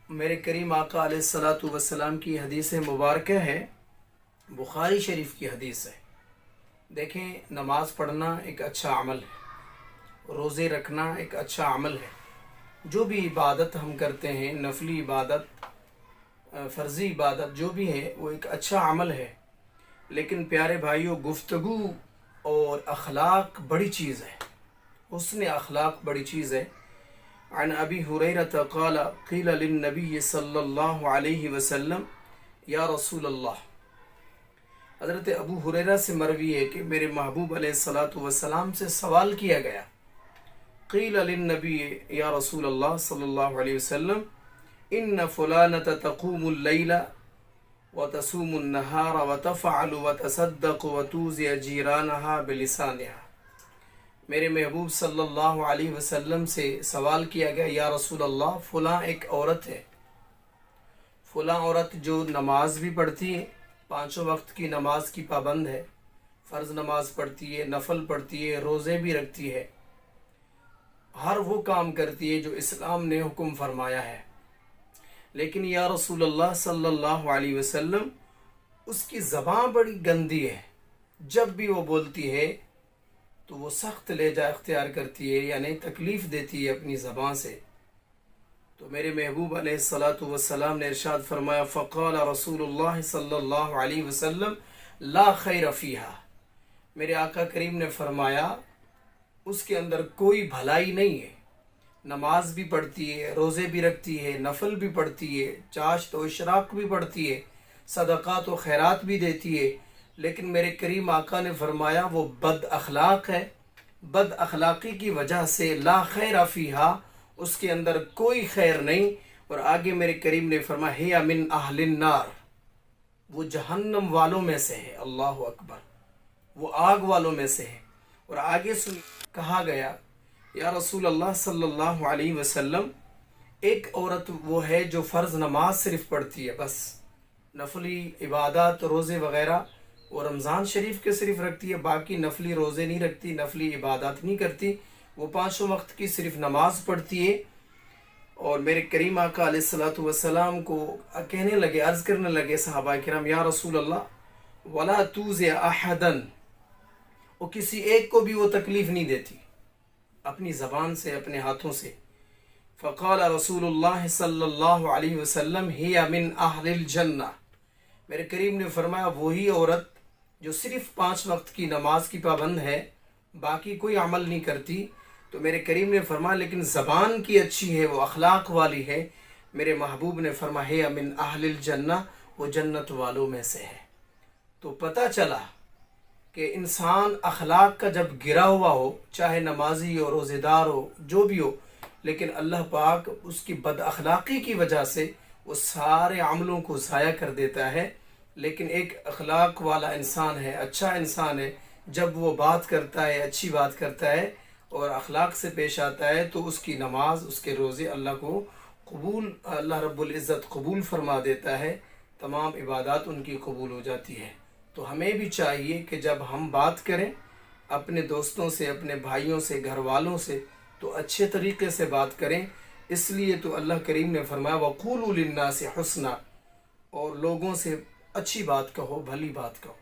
میرے کریم آقا علیہ الصلاۃ والسلام کی حدیث مبارکہ ہے، بخاری شریف کی حدیث ہے۔ دیکھیں، نماز پڑھنا ایک اچھا عمل ہے، روزے رکھنا ایک اچھا عمل ہے۔ جو بھی عبادت ہم کرتے ہیں، نفلی عبادت، فرضی عبادت جو بھی ہے، وہ ایک اچھا عمل ہے۔ لیکن پیارے بھائیوں، گفتگو اور اخلاق بڑی چیز ہے، حسن اخلاق بڑی چیز ہے۔ عن ابی ہریرہ قال قیل للنبی صلی اللہ علیہ وسلم یا رسول اللہ۔ حضرت ابو ہریرہ سے مروی ہے کہ میرے محبوب علیہ الصلاۃ والسلام سے سوال کیا گیا، قیل للنبی یا رسول اللہ صلی اللہ علیہ وسلم ان فلانۃ تقوم اللیل وتصوم النہار وتفعل وتصدق وتوزع جیرانها بلسانها۔ میرے محبوب صلی اللہ علیہ وسلم سے سوال کیا گیا، یا رسول اللہ، فلاں ایک عورت ہے، فلاں عورت جو نماز بھی پڑھتی ہے، پانچوں وقت کی نماز کی پابند ہے، فرض نماز پڑھتی ہے، نفل پڑھتی ہے، روزے بھی رکھتی ہے، ہر وہ کام کرتی ہے جو اسلام نے حکم فرمایا ہے۔ لیکن یا رسول اللہ صلی اللہ علیہ وسلم، اس کی زبان بڑی گندی ہے، جب بھی وہ بولتی ہے تو وہ سخت لہجہ اختیار کرتی ہے، یعنی تکلیف دیتی ہے اپنی زبان سے۔ تو میرے محبوب علیہ الصلاۃ والسلام نے ارشاد فرمایا، فقال رسول اللہ صلی اللہ علیہ وسلم لا خیر فیہا۔ میرے آقا کریم نے فرمایا، اس کے اندر کوئی بھلائی نہیں ہے۔ نماز بھی پڑھتی ہے، روزے بھی رکھتی ہے، نفل بھی پڑھتی ہے، چاشت و اشراق بھی پڑھتی ہے، صدقات و خیرات بھی دیتی ہے، لیکن میرے کریم آقا نے فرمایا وہ بد اخلاق ہے۔ بد اخلاقی کی وجہ سے لا خیر فیہا، اس کے اندر کوئی خیر نہیں۔ اور آگے میرے کریم نے فرمایا ہی من اہل النار، وہ جہنم والوں میں سے ہے۔ اللہ اکبر، وہ آگ والوں میں سے ہے۔ اور آگے کہا گیا، یا رسول اللہ صلی اللہ علیہ وسلم، ایک عورت وہ ہے جو فرض نماز صرف پڑھتی ہے، بس نفلی عبادات، روزے وغیرہ وہ رمضان شریف کے صرف رکھتی ہے، باقی نفلی روزے نہیں رکھتی، نفلی عبادات نہیں کرتی، وہ پانچوں وقت کی صرف نماز پڑھتی ہے۔ اور میرے کریم آقا علیہ الصلاۃ والسلام کو کہنے لگے، عرض کرنے لگے صحابہ کرام، یا رسول اللہ ولا توزع احدا، وہ کسی ایک کو بھی وہ تکلیف نہیں دیتی اپنی زبان سے، اپنے ہاتھوں سے۔ فقال رسول اللہ صلی اللہ علیہ وسلم ہی من اہل الجنہ۔ میرے کریم نے فرمایا وہی عورت جو صرف 5 وقت کی نماز کی پابند ہے، باقی کوئی عمل نہیں کرتی، تو میرے کریم نے فرمایا لیکن زبان کی اچھی ہے، وہ اخلاق والی ہے۔ میرے محبوب نے فرمایا من اہل الجنہ، وہ جنت والوں میں سے ہے۔ تو پتہ چلا کہ انسان اخلاق کا جب گرا ہوا ہو، چاہے نمازی ہو، روزے دار ہو، جو بھی ہو، لیکن اللہ پاک اس کی بد اخلاقی کی وجہ سے وہ سارے عملوں کو ضائع کر دیتا ہے۔ لیکن ایک اخلاق والا انسان ہے، اچھا انسان ہے، جب وہ بات کرتا ہے، اچھی بات کرتا ہے اور اخلاق سے پیش آتا ہے، تو اس کی نماز، اس کے روزے اللہ کو قبول، اللہ رب العزت قبول فرما دیتا ہے، تمام عبادات ان کی قبول ہو جاتی ہے۔ تو ہمیں بھی چاہیے کہ جب ہم بات کریں اپنے دوستوں سے، اپنے بھائیوں سے، گھر والوں سے، تو اچھے طریقے سے بات کریں۔ اس لیے تو اللہ کریم نے فرمایا وَقُولُوا لِلنَّاسِ حُسْنًا، اور لوگوں سے اچھی بات کہو، بھلی بات کہو۔